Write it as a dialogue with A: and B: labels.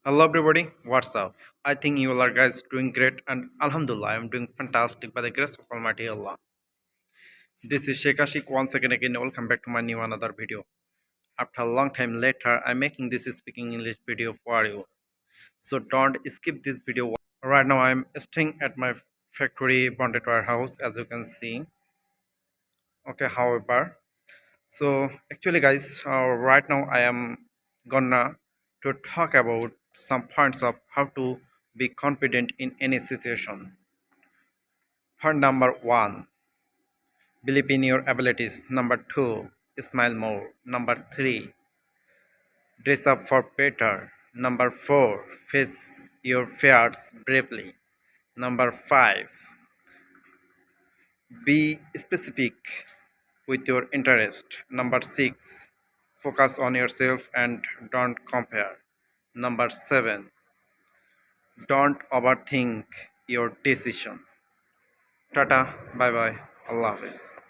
A: Hello everybody, what's up? I think you all are guys doing great and Alhamdulillah I'm doing fantastic by the grace of Almighty Allah. This is Sheikh Ashik once again welcome back to my new another video. After a long time later I'm making this speaking English video for you. So don't skip this video. Right now I'm staying at my factory bonded warehouse as you can see. Okay, however. So actually guys right now I am gonna to talk about some points of how to be confident in any situation. Point number one, believe in your abilities. Number two, smile more. Number three, dress up for better. Number four, face your fears bravely. Number five, be specific with your interest. Number six, focus on yourself and don't compare. Number seven, don't overthink your decision. Tata, bye bye, Allah Hafiz.